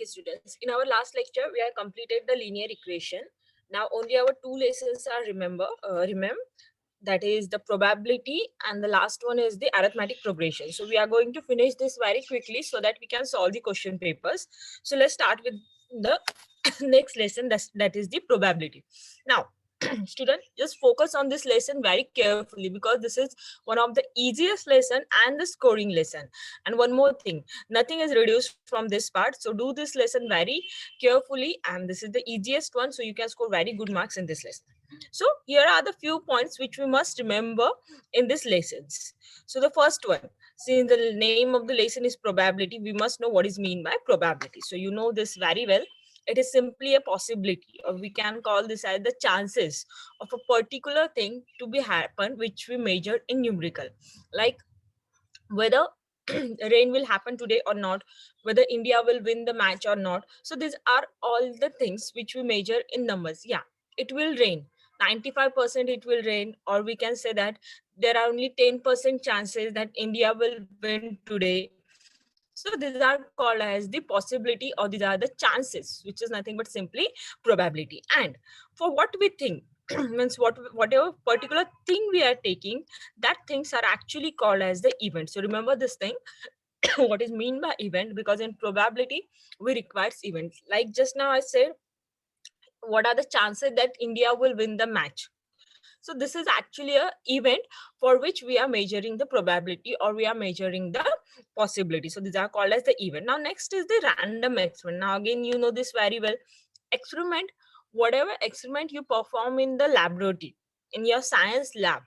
Okay, students, in our last lecture, we have completed the linear equation. Now only our two lessons are remember, that is the probability, and the last one is the arithmetic progression. So we are going to finish this very quickly so that we can solve the question papers. So let's start with the next lesson, that is the probability. Now, student, just focus on this lesson very carefully because this is one of the easiest lesson and the scoring lesson. And one more thing, nothing is reduced from this part, so do this lesson very carefully, and this is the easiest one, so you can score very good marks in this lesson. So here are the few points which we must remember in these lessons. So the first one, since the name of the lesson is probability, we must know what is mean by probability. So you know this very well. It is simply a possibility, or we can call this as the chances of a particular thing to be happen, which we measure in numerical, like whether rain will happen today or not, whether India will win the match or not. So these are all the things which we measure in numbers. Yeah, it will rain 95%, it will rain, or we can say that there are only 10% chances that India will win today. So these are called as the possibility, or these are the chances, which is nothing but simply probability. And for what we think, means whatever particular thing we are taking, that things are actually called as the event. So remember this thing. What is mean by event, because in probability we requires events. Like just now I said, what are the chances that India will win the match? So this is actually a event for which we are measuring the probability, or we are measuring the possibility. So these are called as the event. Now next is the random experiment. Now again, you know this very well. Experiment, whatever experiment you perform in the laboratory, in your science lab,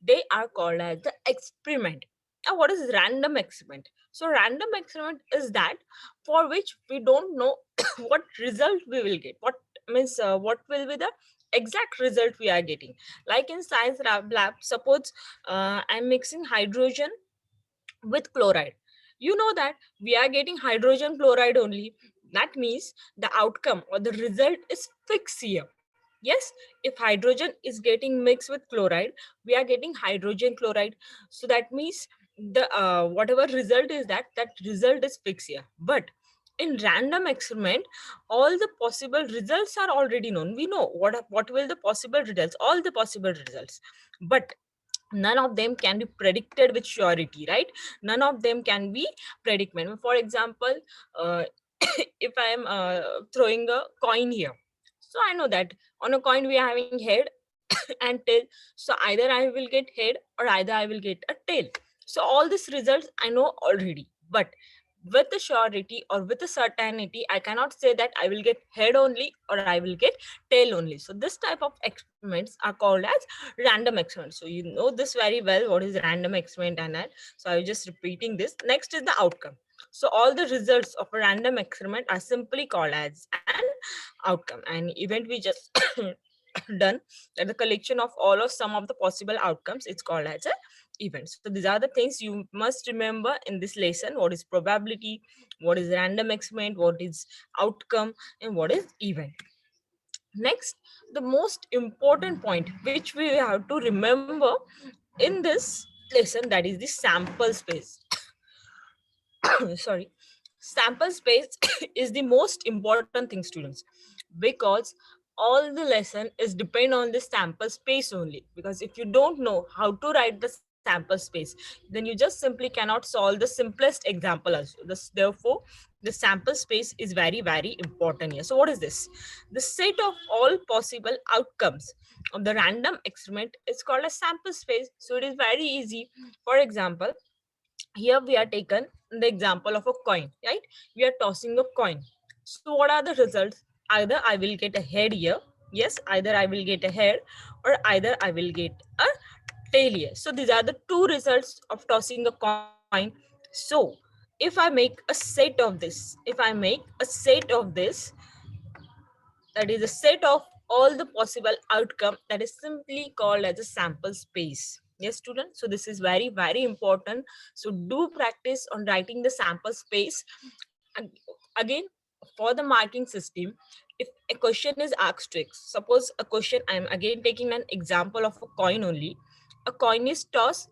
they are called as the experiment. Now what is random experiment? So random experiment is that for which we don't know what result we will get. What means what will be the exact result we are getting. Like in science lab, suppose I'm mixing hydrogen with chloride. You know that we are getting hydrogen chloride only. That means the outcome or the result is fixed here. Yes, if hydrogen is getting mixed with chloride, we are getting hydrogen chloride. So that means the whatever result is, that result is fixed here. But in random experiment, all the possible results are already known. We know what will the possible results, all the possible results, but none of them can be predicted with surety, right? None of them can be predicted. For example, uh, if I am throwing a coin here, so I know that on a coin we are having head and tail. So either I will get head or either I will get a tail. So all these results I know already, but with a surety or with a certainty, I cannot say that I will get head only or I will get tail only. So this type of experiments are called as random experiments. So you know this very well, what is random experiment and that. So I'm just repeating this. Next is the outcome. So all the results of a random experiment are simply called as an outcome. And event we just done, that the collection of all or some of the possible outcomes, it's called as a event. So these are the things you must remember in this lesson. What is probability, what is random experiment, what is outcome, and what is event. Next, the most important point which we have to remember in this lesson, that is the sample space. Sorry, sample space is the most important thing, students, because all the lesson is depend on the sample space only. Because if you don't know how to write the sample space, then you just simply cannot solve the simplest example also. Therefore the sample space is very very important here. So what is this? The set of all possible outcomes of the random experiment is called a sample space. So it is very easy. For example, here we are taken the example of a coin, right? We are tossing a coin. So what are the results? Either I will get a head here. Yes, either I will get a head, or either I will get a tail here. So these are the two results of tossing a coin. So if I make a set of this, if I make a set of this, that is a set of all the possible outcome, that is simply called as a sample space. Yes, students, so this is very very important. So do practice on writing the sample space. And again, for the marking system, if a question is asked to X, suppose a question, I'm again taking an example of a coin only. A coin is tossed,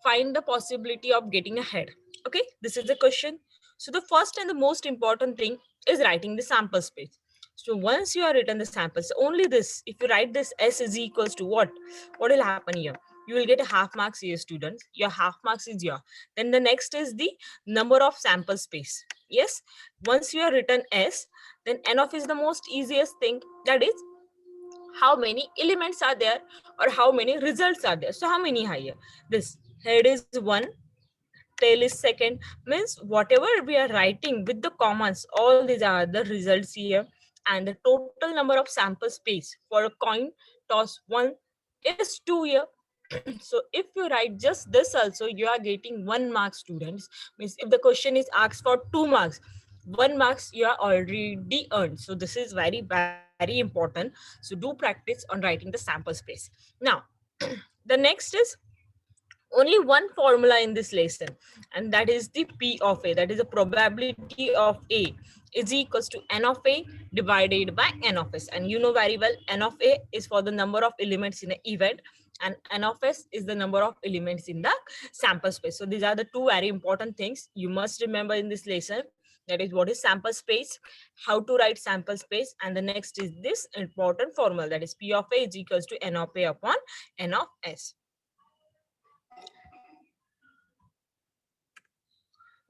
find the possibility of getting a head. Okay, this is the question. So the first and the most important thing, is writing the sample space. So once you are written the samples, only this, if you write this S is equals to what will happen here? You will get a half marks here, students. Your half marks is here. Then the next is the number of sample space. Yes, once you are written S, then N of is the most easiest thing, that is how many elements are there or how many results are there. So how many are here? This head is 1, tail is second, means whatever we are writing with the commas, all these are the results here. And the total number of sample space for a coin toss 1 is 2 here. So if you write just this also, you are getting 1 mark, students. Means if the question is asked for 2 marks, 1 marks you are already earned. So this is very, very important. So do practice on writing the sample space. Now, the next is only one formula in this lesson, and that is the P of A, that is the probability of A is equals to N of A divided by N of S. And you know very well, N of A is for the number of elements in an event, and N of S is the number of elements in the sample space. So these are the two very important things you must remember in this lesson. That is, what is sample space, how to write sample space, and the next is this important formula, that is P of A is equals to N of A upon N of S.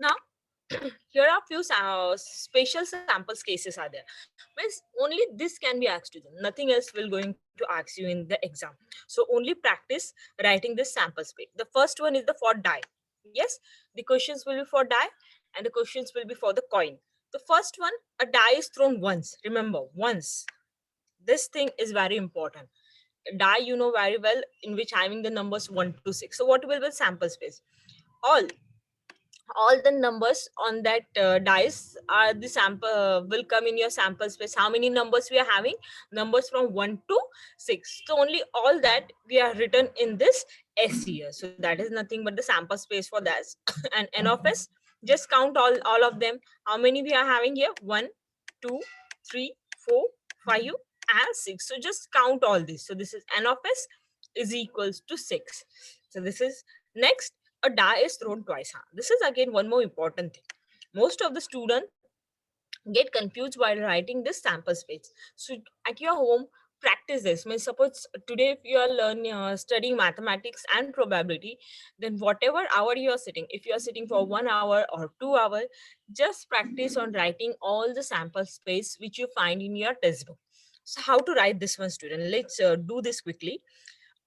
Now, here are few special samples cases are there. Means only this can be asked to them. Nothing else will going to ask you in the exam. So only practice writing this sample space. The first one is the for die. Yes, the questions will be for die and the questions will be for the coin. The first one, a die is thrown once. Remember, once. This thing is very important. Die, you know very well, in which having the numbers 1 to 6. So what will be sample space? All all the numbers on that dice are the sample will come in your sample space. How many numbers we are having? Numbers from 1 to 6. So only all that we are written in this S here. So that is nothing but the sample space for that. And N of S, just count all of them. How many we are having here? 1, 2, 3, 4, 5 and 6. So just count all this. So this is N of S is equals to 6. So this is next. A die is thrown twice. This is again one more important thing. Most of the students get confused while writing this sample space. So at your home, practice this. Means suppose today if you are learning studying mathematics and probability, then whatever hour you are sitting, if you are sitting for 1 hour or 2 hours, just practice on writing all the sample space which you find in your textbook. So how to write this one, student? Let's do this quickly.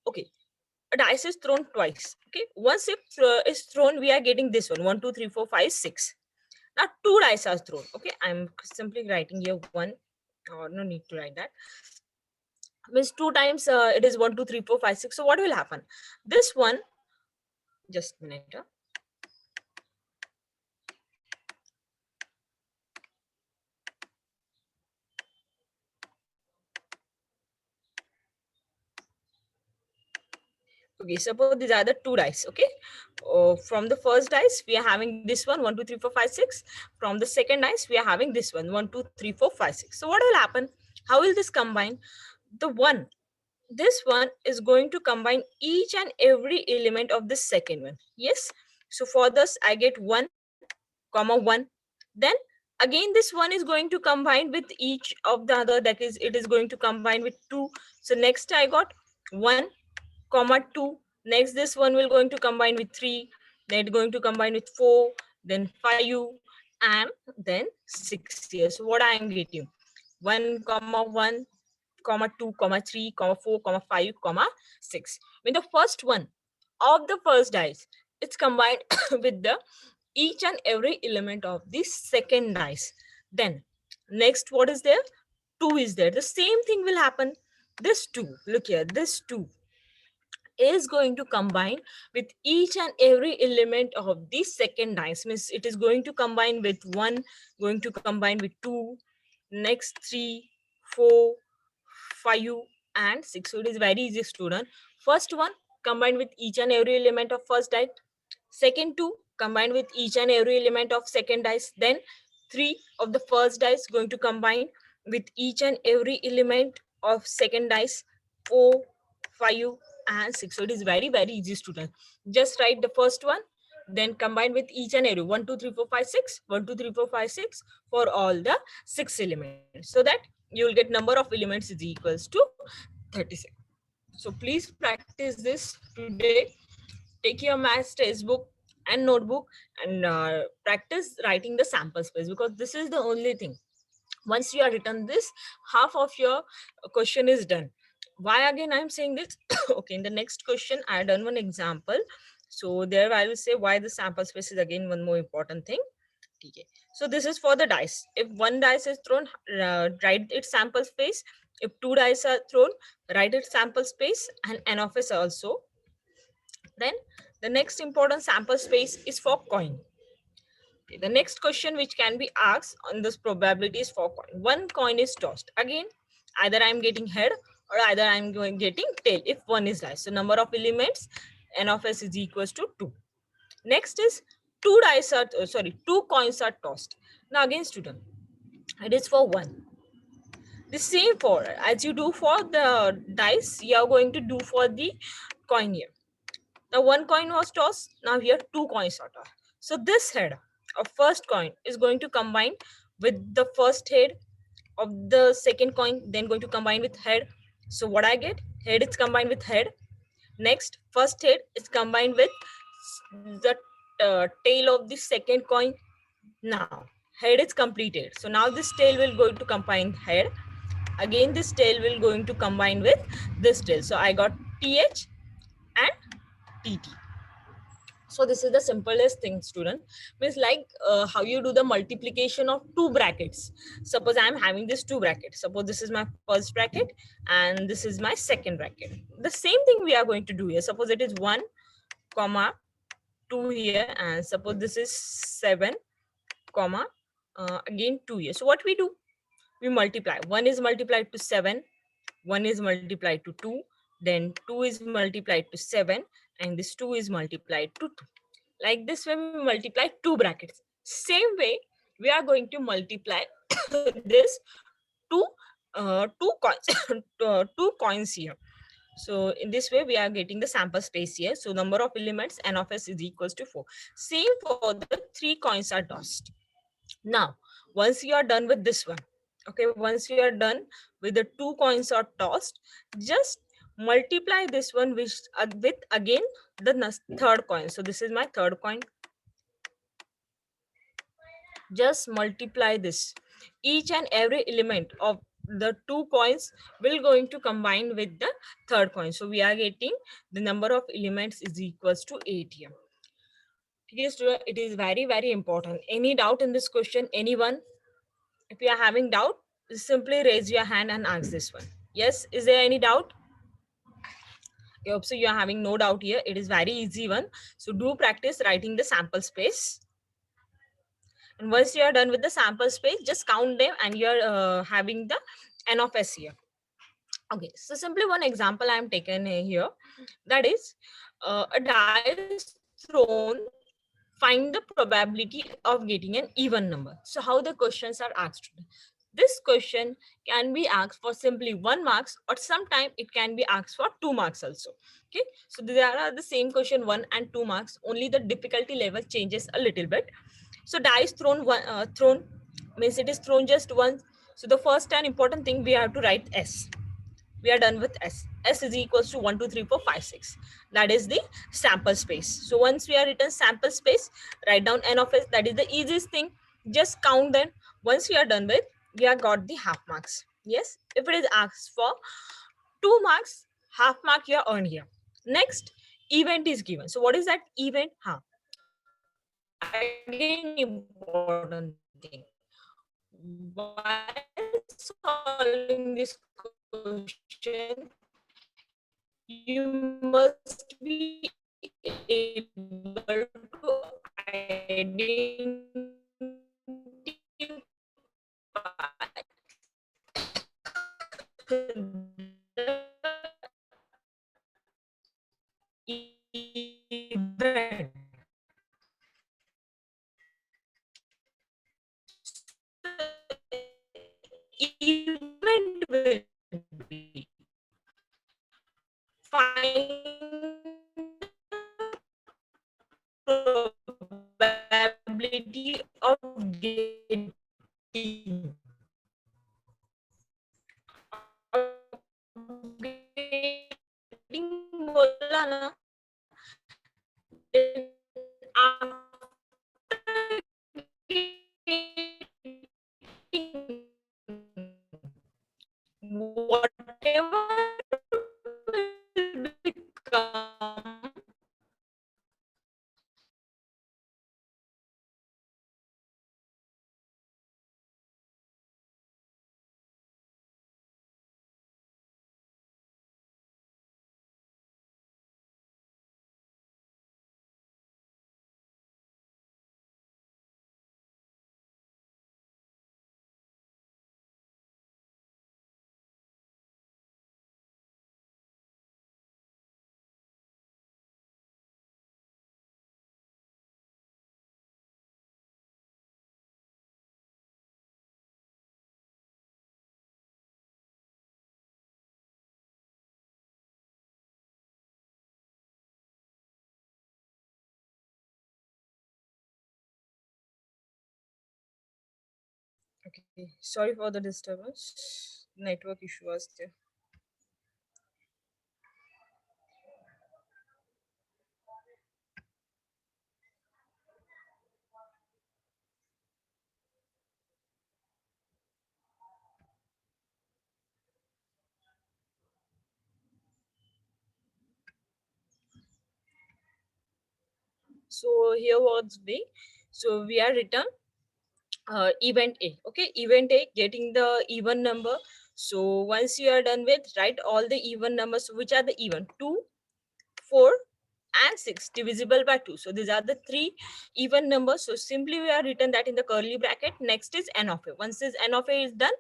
Okay, a dice is thrown twice. Okay, once it is thrown, we are getting this one 1, 2, 3, 4, 5, 6. Now two dice are thrown. Okay, I'm simply writing here one, or no need to write that. Means 2 times it is 1, 2, 3, 4, 5, 6. So what will happen? This one, just a minute. Okay, suppose these are the two dice. Okay, from the first dice we are having this one 1, 2, 3, 4, 5, 6. From the second dice we are having this one 1, 2, 3, 4, 5, 6. So what will happen? How will this combine? The one, this one is going to combine each and every element of the second one. Yes, so for this I get 1 comma 1. Then again this one is going to combine with each of the other, that is it is going to combine with 2. So next I got 1 comma 2. Next this one will going to combine with 3, then it's going to combine with 4, then 5 and then 6 here. So what I am getting? 1 comma 1 comma 2 comma 3 comma 4 comma 5 comma 6. When the first one of the first dice, it's combined with the each and every element of the second dice. Then next what is there? 2 is there. The same thing will happen. This 2, look here, this 2 is going to combine with each and every element of the second dice. Means it is going to combine with 1, going to combine with 2, next 3, 4, 5 and 6. So it is very easy, student. First one combined with each and every element of first dice. Second 2 combined with each and every element of second dice. Then 3 of the first dice going to combine with each and every element of second dice. 4, 5 and 6. So it is very, very easy, student. Just write the first one, then combine with each and every 1, 2, 3, 4, 5, 6, 1, 2, 3, 4, 5, 6 for all the 6 elements, so that you will get number of elements is equals to 36. So please practice this today. Take your maths textbook and notebook and practice writing the sample space, because this is the only thing. Once you are written this, half of your question is done. Why again I'm saying this? Okay, in the next question I done one example, so there I will say why the sample space is again one more important thing. Okay, so this is for the dice. If one dice is thrown, write its sample space. If two dice are thrown, write its sample space and n of s also. Then the next important sample space is for coin. Okay, the next question which can be asked on this probability is for coin. One coin is tossed. Again, either I'm getting head or either I'm getting tail if one is dice. So number of elements n of s is equals to 2. Next is two coins are tossed. Now again, student, it is for one. The same for as you do for the dice, you are going to do for the coin here. Now one coin was tossed. Now here two coins are tossed. So this head of first coin is going to combine with the first head of the second coin, then going to combine with head. So what I get? Head is combined with head. Next, first head is combined with the tail of the second coin. Now head is completed. So now this tail will go to combine head. Again, this tail will going to combine with this tail. So I got TH and TT. So this is the simplest thing, student. Means like how you do the multiplication of two brackets. Suppose I am having this two brackets. Suppose this is my first bracket and this is my second bracket. The same thing we are going to do here. Suppose it is 1, comma 2 here, and suppose this is 7, comma again 2 here. So what we do? We multiply. 1 is multiplied to 7, 1 is multiplied to 2, then 2 is multiplied to 7, and this 2 is multiplied to 2. Like this way we multiply two brackets. Same way we are going to multiply this two coins two coins here. So in this way we are getting the sample space here. So number of elements n of s is equals to 4. Same for the three coins are tossed. Now once you are done with this one, okay, once you are done with the two coins are tossed, just multiply this one with again the third coin. So this is my third coin. Just multiply this. Each and every element of the two coins will going to combine with the third coin. So we are getting the number of elements is equals to 8 here. Okay, student, it is very, very important. Any doubt in this question? Anyone? If you are having doubt, simply raise your hand and ask this one. Yes, is there any doubt? I hope so you are having no doubt here. It is very easy one. So do practice writing the sample space. And once you are done with the sample space, just count them and you're having the n of s here. Okay, so simply one example I am taken here. That is a dice thrown, find the probability of getting an even number. So how the questions are asked? This question can be asked for simply 1 marks, or sometime it can be asked for 2 marks also. Okay, so there are the same question 1 and 2 marks, only the difficulty level changes a little bit. So dice thrown means it is thrown just once. So the first and important thing we have to write S. We are done with S. S is equals to 1, 2, 3, 4, 5, 6. That is the sample space. So once we are written sample space, write down n of S. That is the easiest thing. Just count them. Once we are done with, we have got the half marks. Yes, if it is asked for 2 marks, half mark you are earned here. Next, event is given. So what is that event? Again, important thing. While solving this question, you must be able to identify the event. Event will be find बोला ना, then whatever will become, okay, sorry for the disturbance. Network issue was there. So here was the, so we are written event A. Okay, event A, getting the even number. So once you are done with, write all the even numbers, which are the even 2, 4, and 6 divisible by 2. So these are the three even numbers. So simply we are written that in the curly bracket. Next is n of a. Once this n of a is done,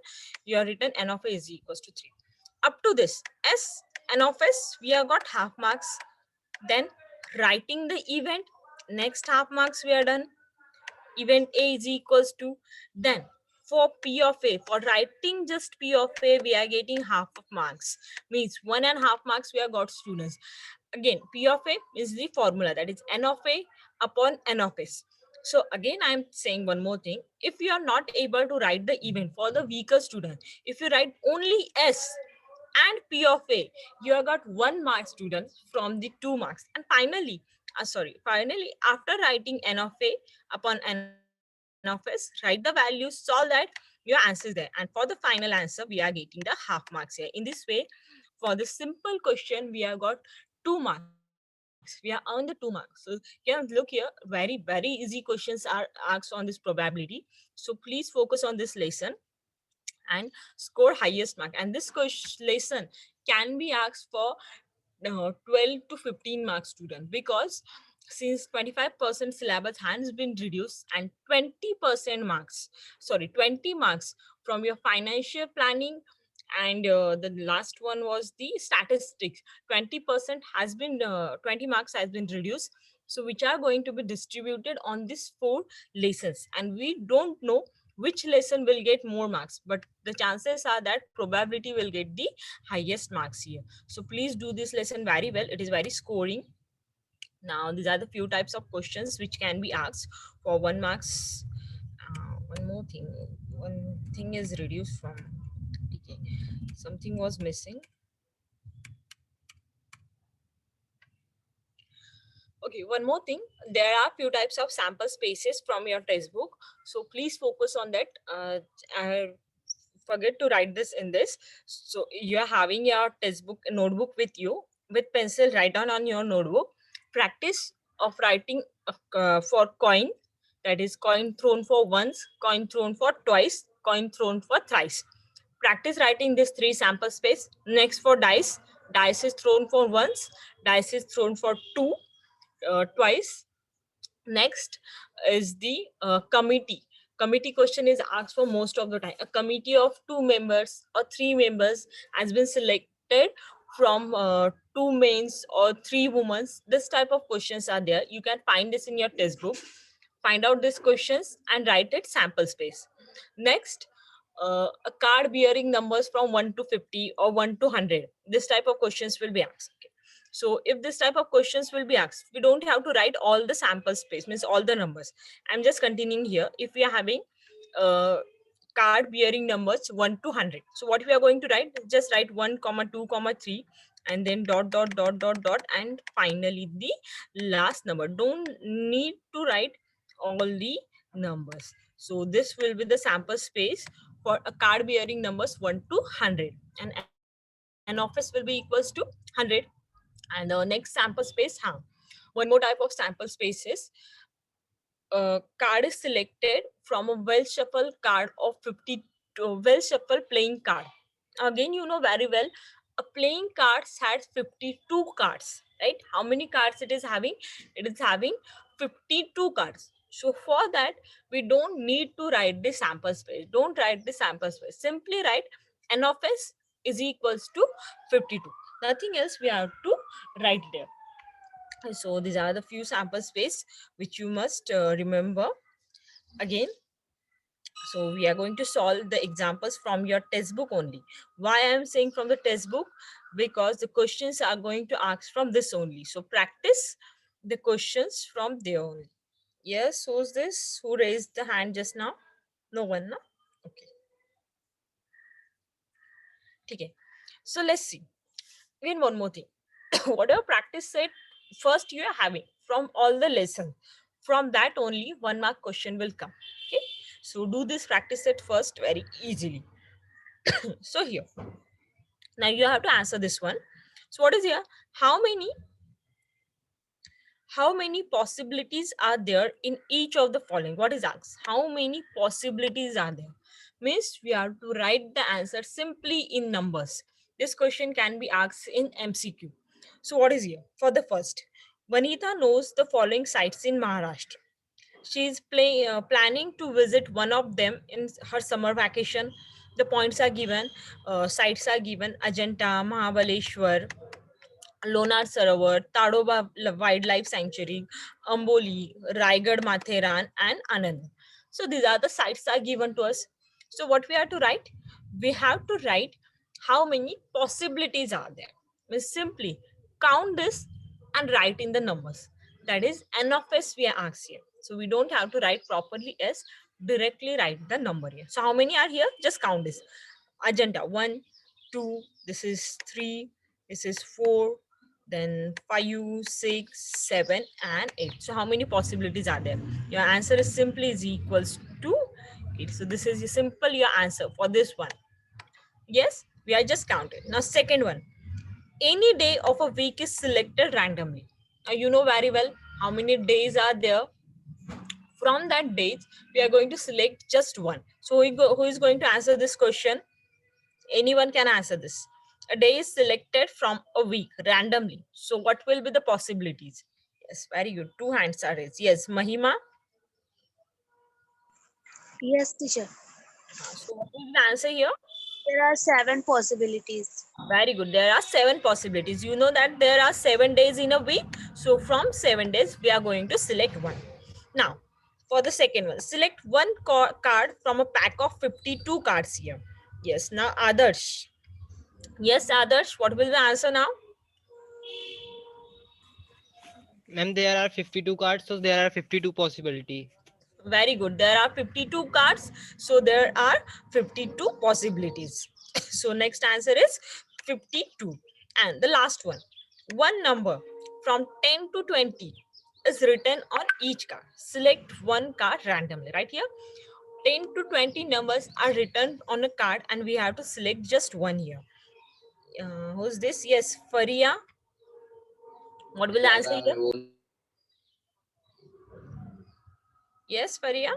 you are written n of a is equals to 3. Up to this s, n of s, we have got half marks. Then writing the event, next half marks we are done. Event A is equals to, then for P of A, for writing just P of A, we are getting half of marks. Means 1.5 marks we have got students. Again, P of A is the formula, that is N of A upon N of S. So again, I'm saying one more thing. If you are not able to write the event for the weaker student, if you write only S and P of A, you have got 1 mark students from the 2 marks. And finally, after writing N of A upon N of S, write the values, solve that, your answer is there. And for the final answer, we are getting the half marks here. In this way, for the simple question, we have got 2 marks. We have earned the 2 marks. So you can look here, very easy questions are asked on this probability. So please focus on this lesson and score highest mark. And this lesson can be asked for 12 to 15 marks student, because since 25% syllabus has been reduced and 20% marks, sorry, 20 marks from your financial planning, and the last one was the statistics, 20% has been 20 marks has been reduced, so which are going to be distributed on these 4 lessons. And we don't know which lesson will get more marks, but the chances are that probability will get the highest marks here. So please do this lesson very well. It is very scoring. Now these are the few types of questions which can be asked for 1 marks. One more thing. One thing is reduced from. Okay. Something was missing. Okay, one more thing. There are few types of sample spaces from your textbook. So please focus on that. I forget to write this in this. So you are having your textbook notebook with you. With pencil, write down on your notebook. Practice of writing for coin. That is coin thrown for once, coin thrown for twice, coin thrown for thrice. Practice writing this 3 sample space. Next for dice. Dice is thrown for once. Dice is thrown for twice. Next is the committee. Committee question is asked for most of the time. A committee of 2 members or 3 members has been selected from 2 men's or 3 women's. This type of questions are there. You can find this in your textbook. Find out these questions and write it sample space. Next, a card bearing numbers from 1 to 50 or 1 to 100. This type of questions will be asked. Okay. So if this type of questions will be asked, we don't have to write all the sample space, means all the numbers. I'm just continuing here. If we are having uh, card bearing numbers 1 to 100. So what we are going to write, just write 1 comma 2 comma 3 and then dot dot dot dot dot and finally the last number. Don't need to write all the numbers. So this will be the sample space for a card bearing numbers 1 to 100, and n of s will be equals to 100. And the next sample space, one more type of sample spaces. Card is selected from a well shuffle card of 50 well shuffle playing card. Again, you know very well, a playing cards has 52 cards, right? How many cards it is having? It is having 52 cards. So for that, we don't need to write the sample space. Don't write the sample space. Simply write n of s is equals to 52. Nothing else we have to write there. So these are the few sample space which you must remember again. So we are going to solve the examples from your textbook only. Why I am saying from the textbook? Because the questions are going to ask from this only. So practice the questions from there only. Yes, who's this? Who raised the hand just now? No one, no? Okay. Okay. So let's see. Again, one more thing. Whatever practice set first you are having from all the lessons, from that only 1 mark question will come. Okay. So do this practice set first very easily. So here, now you have to answer this one. So what is here? How many possibilities are there in each of the following? What is asked? How many possibilities are there? Means we have to write the answer simply in numbers. This question can be asked in MCQ. So what is here? For the first, Vanita knows the following sites in Maharashtra. She is planning to visit one of them in her summer vacation. The points are given, sites are given: Ajanta, Mahabaleshwar, Lonar Sarovar, Tadoba Wildlife Sanctuary, Amboli, Raigad Matheran, and Anand. So these are the sites are given to us. So what we have to write? We have to write how many possibilities are there. We simply count this and write in the numbers. That is n of s we are asked here. So we don't have to write properly s, directly write the number here. So how many are here? Just count this. Ajanta 1, 2, this is 3, this is 4, then 5, 6, 7, and 8. So how many possibilities are there? Your answer is simply is equals to 8. So this is simple your answer for this one. Yes, we are just counted. Now second one, any day of a week is selected randomly. Now you know very well how many days are there. From that date, we are going to select just one. So who is going to answer this question? Anyone can answer this. A day is selected from a week randomly. So what will be the possibilities? Yes, very good. Two hands are raised. Yes, Mahima. Yes, teacher. So what will be the answer here? There are 7 possibilities. Very good. There are 7 possibilities. You know that there are 7 days in a week. So from 7 days, we are going to select one. Now, for the second one, select one card from a pack of 52 cards here. Yes, now Adarsh. Yes, Adarsh, what will the answer now? Ma'am, there are 52 cards, so there are 52 possibility. Very good. There are 52 cards. So there are 52 possibilities. So next answer is 52. And the last one number from 10 to 20 is written on each card. Select one card randomly. Right here, 10 to 20 numbers are written on a card and we have to select just one here. Who's this? Yes, Faria. What will the answer here? Yes, Faria.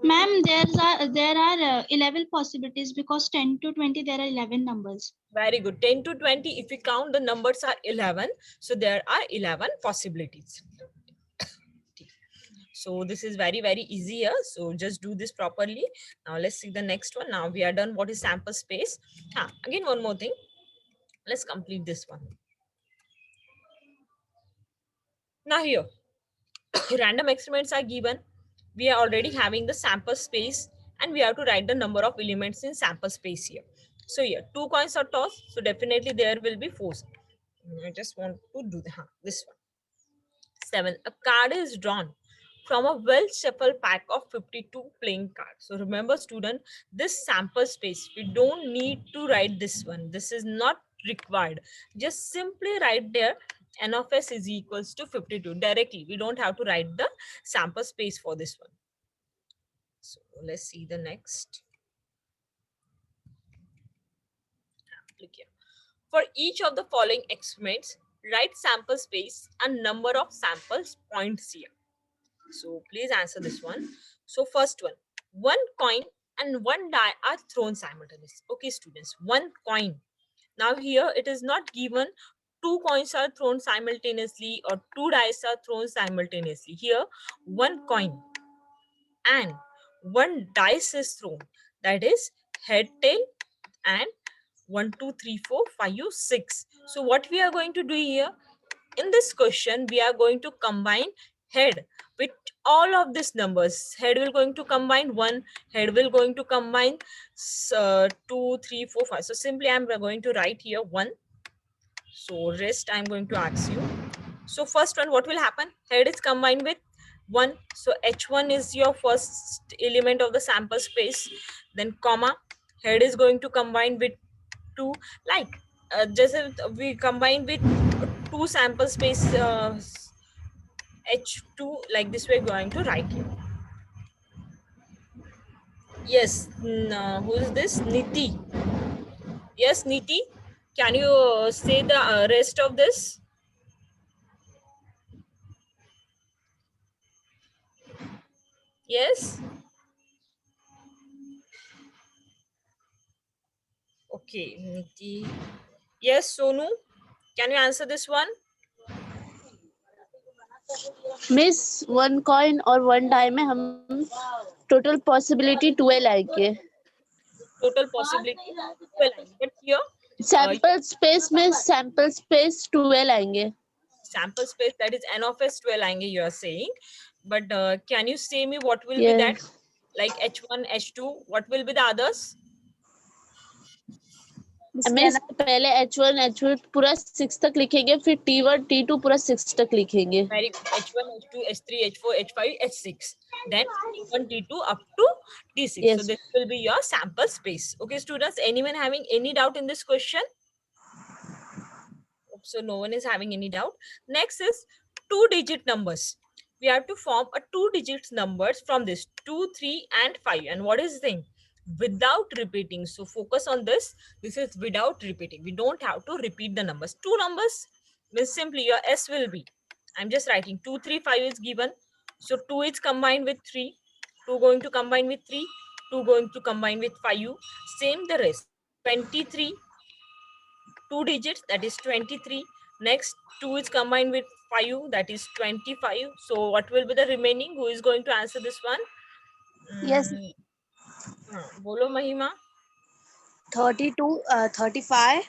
Ma'am, there are 11 possibilities because 10 to 20 there are 11 numbers. Very good. 10 to 20, if we count the numbers are 11. So there are 11 possibilities. So this is very, very easy here. So just do this properly. Now let's see the next one. Now we are done. What is sample space? Again, one more thing. Let's complete this one. Now here, random experiments are given. We are already having the sample space and we have to write the number of elements in sample space here. So here, 2 coins are tossed. So definitely there will be 4. I just want to do this one. 7. A card is drawn from a well shuffled pack of 52 playing cards. So remember student, this sample space, we don't need to write this one. This is not required. Just simply write there n of s is equals to 52 directly. We don't have to write the sample space for this one. So let's see the next. Look here. For each of the following experiments, write sample space and number of samples points here. So please answer this one. So first one coin and one die are thrown simultaneously. Okay, students, one coin. Now here it is not given two coins are thrown simultaneously or two dice are thrown simultaneously. Here one coin and one dice is thrown. That is head, tail, and 1, 2, 3, 4, 5, 6. So what we are going to do here in this question, we are going to combine head with all of these numbers. Head will going to combine 1, head will going to combine 2, 3, 4, 5. So simply I'm going to write here 1. So rest I'm going to ask you. So first one, what will happen? Head is combined with 1. So H1 is your first element of the sample space. Then comma, head is going to combine with 2. Like just if we combine with 2 sample space H2, like this we're going to write here. Yes, who is this? Niti. Yes, Niti, can you say the rest of this? Yes. Okay, Niti. Yes, Sonu, can you answer this one? Miss one coin और one die में हम total possibility 12 आएंगे. Total possibility 12. But here sample space में sample space 12 आएंगे. sample space, that is n of s 12 आएंगे you are saying. But can you say me what will be that? Like H1, H2, what will be the others? Miss पहले H1 H2 पूरा 6 तक लिखेंगे, फिर T1 T2 पूरा 6 तक लिखेंगे. Very good. H1, H2, H3, H4, H5, H6. Then T1, T2 up to T6. Yes. So this will be your sample space. Okay, students, anyone having any doubt in this question? So no one is having any doubt. Next is 2-digit numbers. We have to form a 2-digit numbers from this 2, 3, and 5. And what is the thing? Without repeating. So focus on this. This is without repeating. We don't have to repeat the numbers. 2 numbers means simply your S will be. I'm just writing 2, 3, 5 is given. So 2 is combined with 3. 2 going to combine with 3. 2 going to combine with 5. Same the rest. 23. 2 digits, that is 23. Next 2 is combined with 5, that is 25. So what will be the remaining? Who is going to answer this one? Yes. Bolo Mahima. 32 35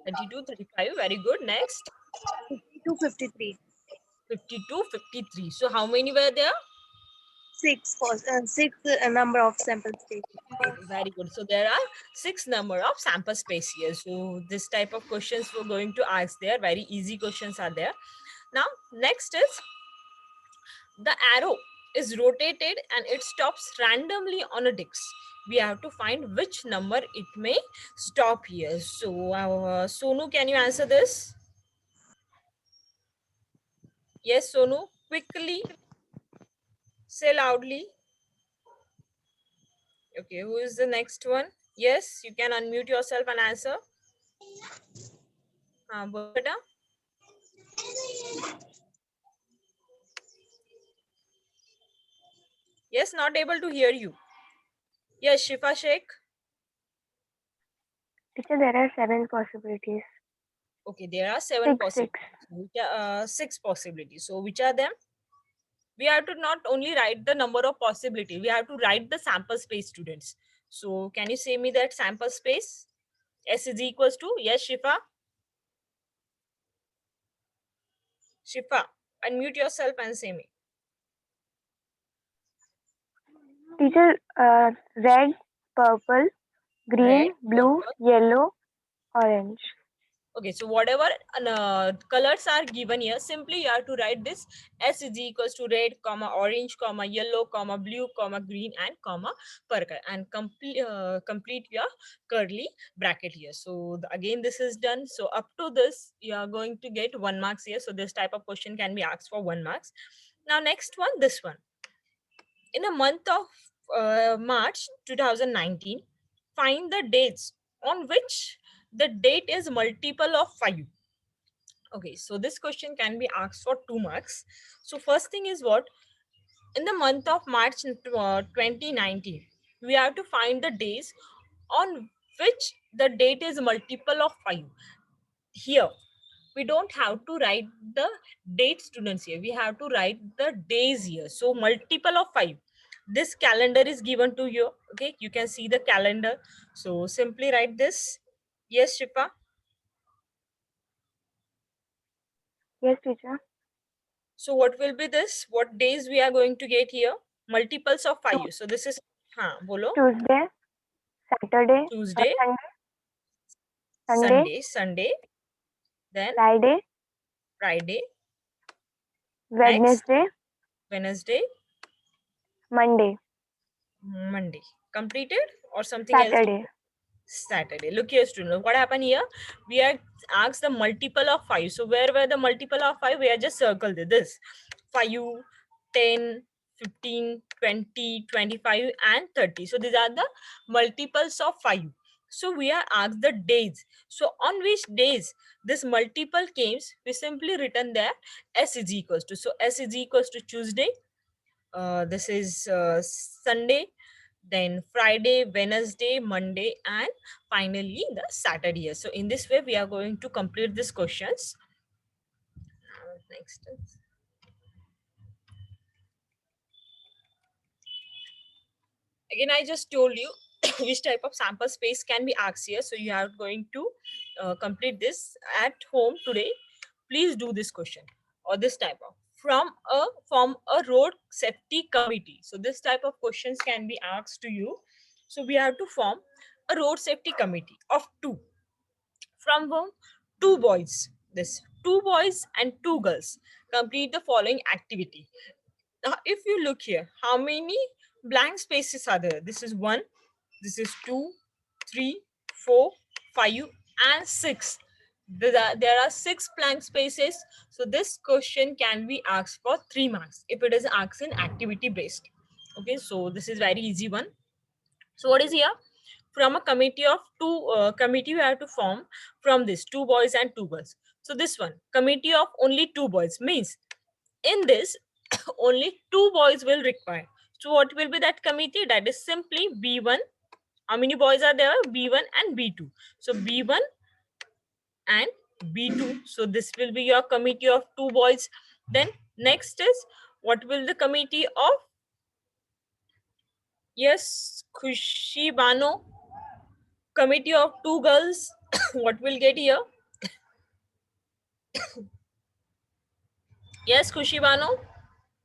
32, 35. Very good. Next 52 53. 52, 53. So how many were there? 6 number of sample space. Very good. So there are 6 number of sample space here. So this type of questions we're going to ask there. Very easy questions are there. Now next is the arrow is rotated and it stops randomly on a disc. We have to find which number it may stop here. So Sonu, can you answer this? Yes, Sonu, quickly, say loudly. Okay, who is the next one? Yes, you can unmute yourself and answer. Beta. Yes, not able to hear you. Yes, Shifa Sheikh. Teacher, there are 7 possibilities. Okay, there are 7 Six, possibilities. Which are, 6 possibilities. So which are them? We have to not only write the number of possibility, we have to write the sample space, students. So can you say me that sample space? S is equals to, yes, Shifa? Shifa, unmute yourself and say me. Teacher, red, purple, green, Red, blue, purple. yellow, orange. Okay, so whatever colors are given here, simply you have to write this S is equals to red, comma orange, comma yellow, comma blue, comma green, and comma purple, and complete your curly bracket here. So again, this is done. So up to this, you are going to get 1 marks here. So this type of question can be asked for 1 marks. Now next one, this one. In the month of March 2019, find the dates on which the date is multiple of 5. Okay, so this question can be asked for 2 marks. So first thing is what? In the month of March 2019, we have to find the days on which the date is multiple of 5. Here, we don't have to write the date, students. Here we have to write the days here. So multiple of 5. This calendar is given to you. Okay, you can see the calendar. So simply write this. Yes, Shifa. Yes, teacher. So what will be this? What days we are going to get here? Multiples of 5. So this is bolo. Tuesday, Saturday, Tuesday, Sunday, Sunday, then Friday, Friday, Wednesday, Wednesday, Monday, Monday. Completed or something else? Saturday. Saturday. Look here, students. What happened here? We are asked the multiple of 5. So where were the multiple of 5? We are just circled this. 5, 10, 15, 20, 25, and 30. So these are the multiples of 5. So we are asked the days. So on which days this multiple came, we simply written there S is equals to. So S is equals to Tuesday. This is Sunday, then Friday, Wednesday, Monday, and finally the Saturday. So in this way, we are going to complete these questions. Next. Again, I just told you which type of sample space can be asked here. So you are going to complete this at home today. Please do this question or this type of from a road safety committee. So this type of questions can be asked to you. So we have to form a road safety committee of 2. From whom? 2 boys. This 2 boys and 2 girls complete the following activity. Now, if you look here, how many blank spaces are there? This is 1, this is 2, 3, 4, 5, and 6. There are 6 blank spaces. So this question can be asked for 3 marks if it is asked in activity based. Okay, so this is very easy one. So what is here? From a committee of 2 committee we have to form from this 2 boys and 2 girls. So this one, committee of only 2 boys, means in this only 2 boys will require. So what will be that committee? That is simply B1. How many boys are there? B1 and B2. So B1 and B2. So this will be your committee of 2 boys. Then next is, what will the committee of? Yes, Khushi Bano. Committee of 2 girls. What will get here? Yes, Khushi Bano.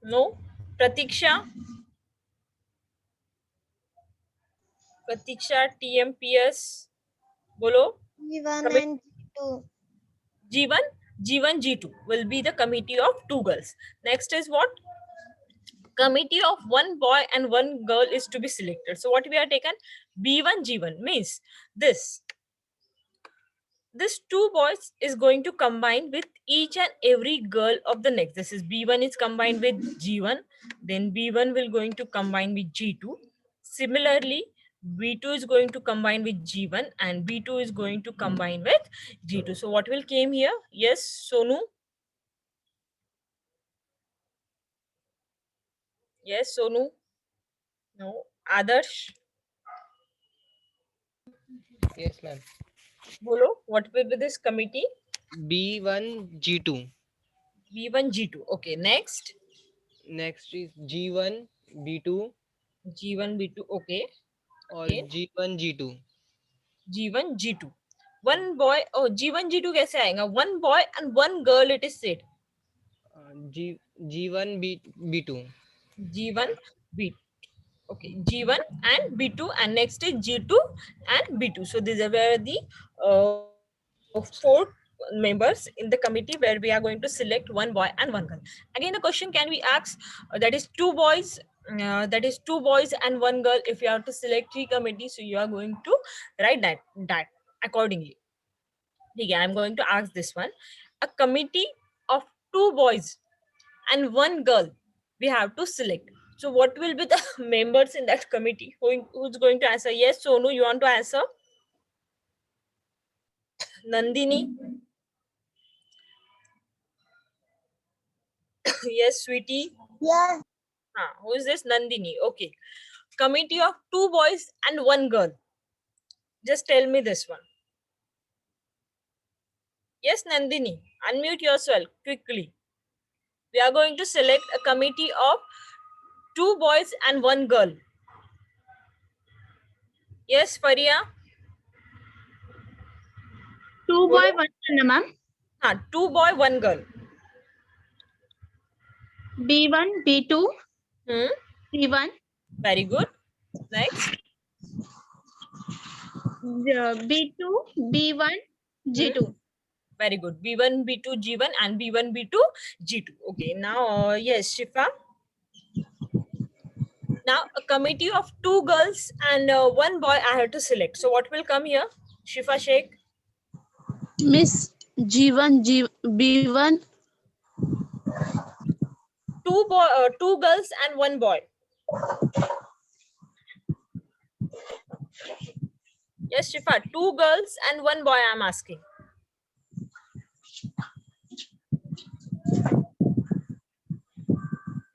No. Pratiksha. Pratiksha, TMPS. Bolo. G1 and G2. G1, G1, G2 will be the committee of 2 girls. Next is what? Committee of 1 boy and 1 girl is to be selected. So what we are taken? B1, G1 means this 2 boys is going to combine with each and every girl of the next. This is B1 is combined with G1. Then B1 will going to combine with G2. Similarly, B2 is going to combine with G1 and B2 is going to combine with G2. So what will came here? Yes, Sonu. Yes, Sonu. No. Adarsh. Yes, ma'am. Bolo, what will be this committee? B1, G2. B1, G2. Okay, next. Next is G1, B2 G1, B2. Okay. or Okay. G1, G2. G1, G2. 1 boy. Oh, G1, G2 कैसे आएगा? 1 boy and 1 girl it is said. G1, B2. G1, B2. Okay, G1 and B2, and next is G2 and B2. So these are where the 4 members in the committee where we are going to select one boy and one girl. Again, the question can be asked, that is two boys and one girl. If you have to select 3 committees, so you are going to write that accordingly. Okay, I'm going to ask this one. A committee of 2 boys and 1 girl we have to select. So what will be the members in that committee? Who's going to answer? Yes, Sonu, you want to answer? Nandini? Yes, sweetie. Yeah. Who is this? Nandini. Okay. Committee of 2 boys and 1 girl. Just tell me this one. Yes, Nandini. Unmute yourself quickly. We are going to select a committee of 2 boys and 1 girl. Yes, Faria? 2 boy, 1 girl, ma'am. 2 boy, 1 girl. B1, B2, C1, Very good. Next. B2, B1, G2. Very good. B1, B2, G1 and B1, B2, G2. Okay. Now, yes, Shifa. Now, a committee of 2 girls and 1 boy I have to select. So, what will come here? Shifa Sheikh. Miss G1, B1. 2 girls and 1 boy. Yes, Shifa. 2 girls and 1 boy I'm asking.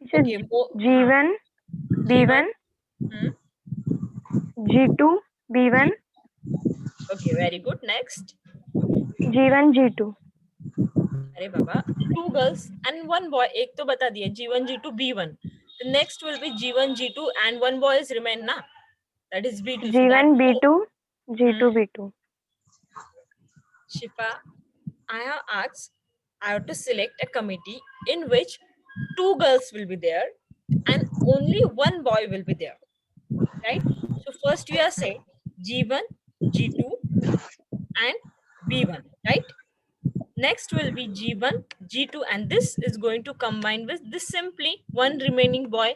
Okay. G1, B1, G2, B1, Okay, very good. Next. G1, G2. Arey Baba. 2 girls and 1 boy. Ek to bata diya. G1, G2, B1. The next will be G1, G2 and 1 boy is remain na. That is B2. So G1, that B2, G2, B2. Shifa, I have asked, I have to select a committee in which 2 girls will be there and only 1 boy will be there. Right? So first we are saying G1, G2 and B1. Right? Next will be G1, G2 and this is going to combine with this simply one remaining boy.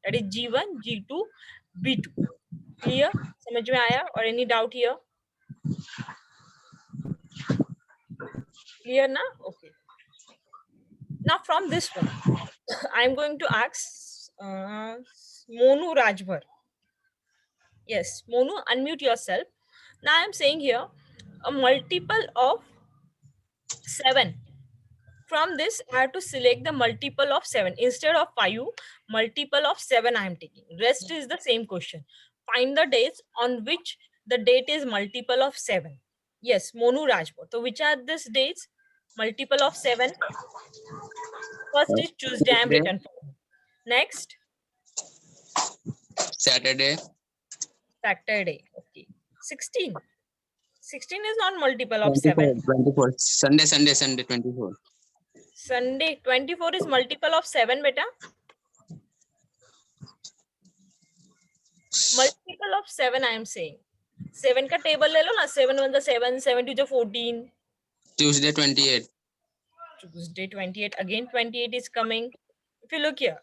That is G1, G2, B2. Clear? Samajh mein aaya or any doubt here? Clear na? Okay. Now from this one, I'm going to ask Monu Rajbhar. Yes, Monu, unmute yourself. Now I'm saying here a multiple of 7. From this, I have to select the multiple of 7. Instead of 5, multiple of 7 I am taking. Rest is the same question. Find the dates on which the date is multiple of 7. Yes, Monu Rajput. So which are these dates? Multiple of 7. First is Tuesday, I am written for. Next. Saturday. Saturday. Okay. 16. 16 is not multiple of 7. 24. Sunday, 24. Sunday, 24 is multiple of 7, beta. Multiple of 7, I am saying. 7 ka table le lo na. 7 1 the 7, 7 2 the 14. Tuesday, 28. Tuesday, 28. Again, 28 is coming. If you look here,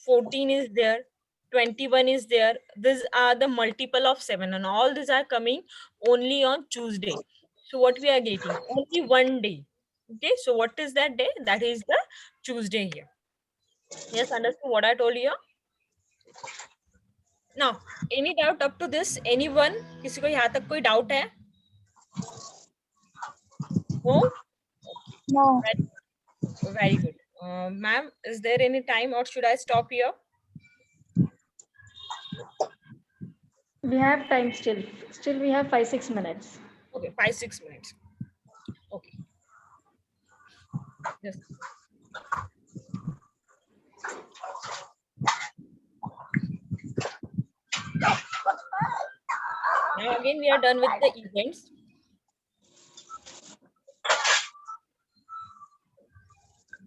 14 is there. 21 is there. These are the multiple of 7 and all these are coming only on Tuesday. So what we are getting? Only one day. Okay, so what is that day? That is the Tuesday here. Yes, understood what I told you? Now, any doubt up to this? Anyone? किसी को यहाँ तक कोई doubt है? No? No. Very good. Ma'am, is there any time or should I stop here? We have time still. Still we have 5-6 minutes. Okay, 5-6 minutes. Okay. Yes. Now again we are done with the events.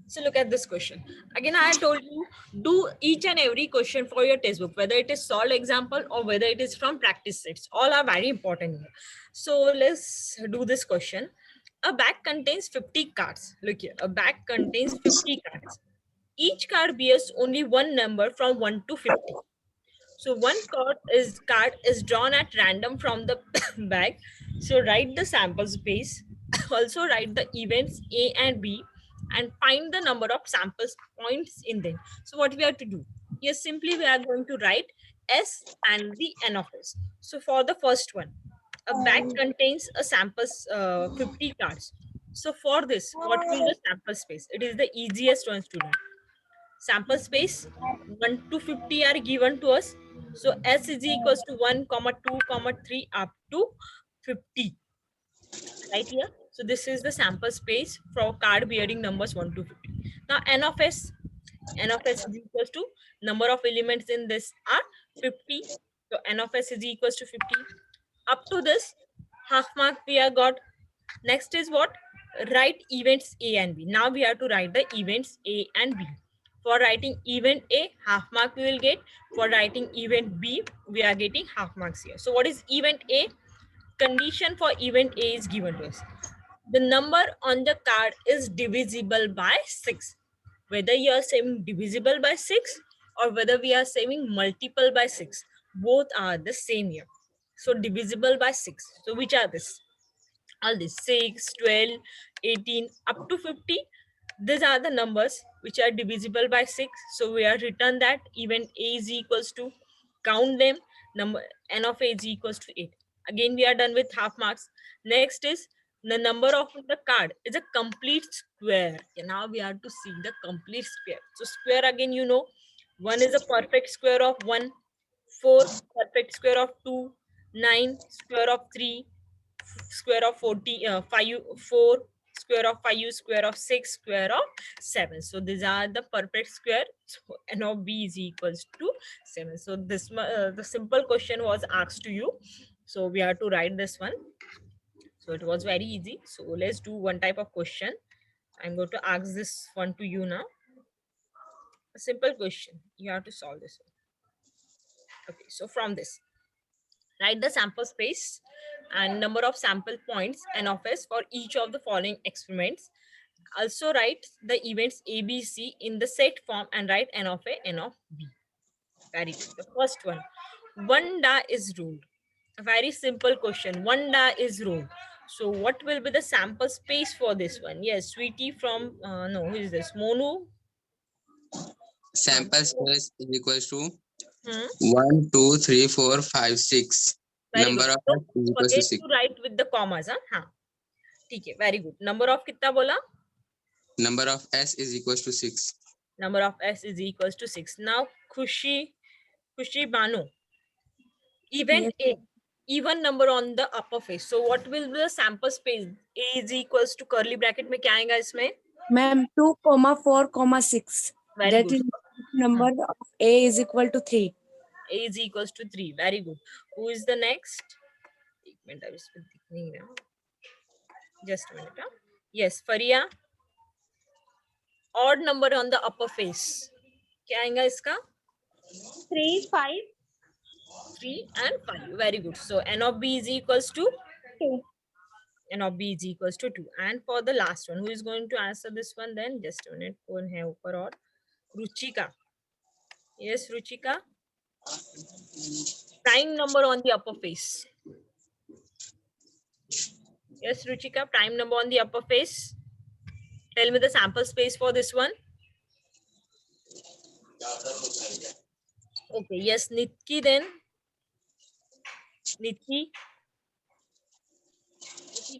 So look at this question. Again, I told you, do each and every question for your textbook, whether it is solved example or whether it is from practice sets. All are very important here. So let's do this question. A bag contains 50 cards. Look here, a bag contains 50 cards. Each card bears only one number from 1 to 50. So one card is drawn at random from the bag. So write the sample space. Also write the events A and B and find the number of sample points in them. So what we have to do? Yes, simply we are going to write S and the N of S. So for the first one, a bag contains a sample 50 cards. So for this, what will the sample space? It is the easiest one, student. Sample space 1 to 50 are given to us. So S is equals to 1, 2, 3 up to 50. Right here. So this is the sample space for card bearing numbers 1 to 50. Now N of S is equals to number of elements in this are 50. So N of S is equals to 50. Up to this, half mark we have got. Next is what? Write events A and B. Now we have to write the events A and B. For writing event A, half mark we will get. For writing event B, we are getting half marks here. So what is event A? Condition for event A is given to us. The number on the card is divisible by 6. Whether you are saying divisible by 6 or whether we are saying multiple by 6, both are the same here. So divisible by 6. So which are this? All this 6, 12, 18 up to 50. These are the numbers which are divisible by 6. So we are written that event A is equals to, count them, number N of A is equals to 8. Again we are done with half marks. Next is the number of the card is a complete square. Okay, now we have to see the complete square. So square again, you know, 1 is a perfect square of 1, 4 perfect square of 2, 9 square of 3, square of 5, 4 square of 5, square of 6, square of 7. So these are the perfect square. So N of B is equals to 7. So this the simple question was asked to you. So we have to write this one. So it was very easy. So let's do one type of question. I'm going to ask this one to you now. A simple question. You have to solve this one. Okay, so from this, write the sample space and number of sample points N of S for each of the following experiments. Also write the events A, B, C in the set form and write N of A, N of B. Very good. The first one, one die is rolled. A very simple question. One die is rolled. So what will be the sample space for this one? Yes, Sweetie from, no, who is this? Monu? Sample space is equals to Hmm? 1, 2, 3, 4, 5, 6. Very Number good. of So, S is equals to forget 6. to write with the commas. हाँ, ठीक है. Very good. Number of कितना बोला? Number of S is equals to 6. Number of S is equals to 6. Now, Khushi Banu. Event A, even number on the upper face. So what will be the sample space? A is equals to curly bracket में क्या आएगा इसमें? Ma'am, 2,4,6. Very That good. is number of A is equal to 3. A is equals to 3. Very good. Who is the next? एक minute अब इसमें दिख नहीं रहा. Just a minute. हाँ? Yes, Faria. Odd number on the upper face. क्या आएगा इसका? 3, 5, 3 and 5. Very good. So N of B is equals to 2. N of B is equals to 2. And for the last one, who is going to answer this one then? Just a minute. कौन है ऊपर और? Ruchika. Yes, Ruchika. Prime number on the upper face. Yes, Ruchika. Prime number on the upper face. Tell me the sample space for this one. Okay. Yes, Nitki then. Nitki.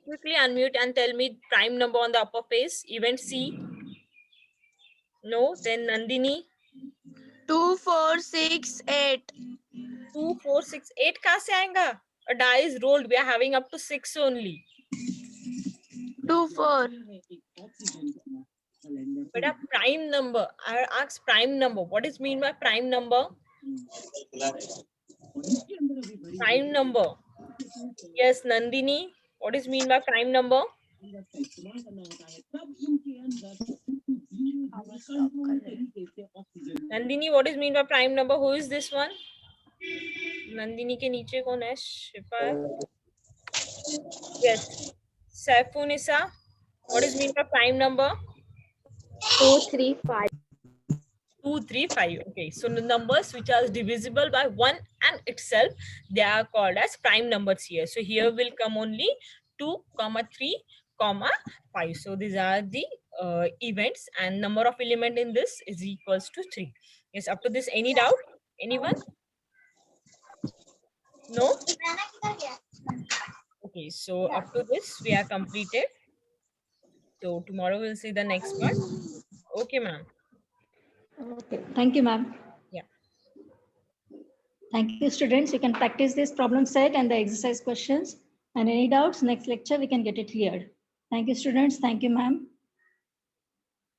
Quickly unmute and tell me prime number on the upper face. Event C. No. Then Nandini. 2, 4, 6, 8. 2, 4, 6, 8 कहाँ से आएगा? A die is rolled. We are having up to 6 only. 2, 4. But a prime number. I ask prime number. What is mean by prime number? Prime number. Yes, Nandini. What is mean by prime number? Nandini, what is mean by prime number? Who is this one? Nandini के नीचे कौन है? शिफा. Yes. Saifunisa, what is mean by prime number? 2, 3, 5. 2, 3, 5. Okay, so the numbers which are divisible by 1 and itself, they are called as prime numbers here. So here will come only 2, 3, 5. So these are the events, and number of element in this is equals to 3. Yes, up to this, any doubt? Anyone? No? Okay, so up to this we are completed. So tomorrow we'll see the next part. Okay, ma'am. Okay, thank you, ma'am. Yeah. Thank you, students. You can practice this problem set and the exercise questions. And any doubts, next lecture we can get it cleared. Thank you, students. Thank you, ma'am.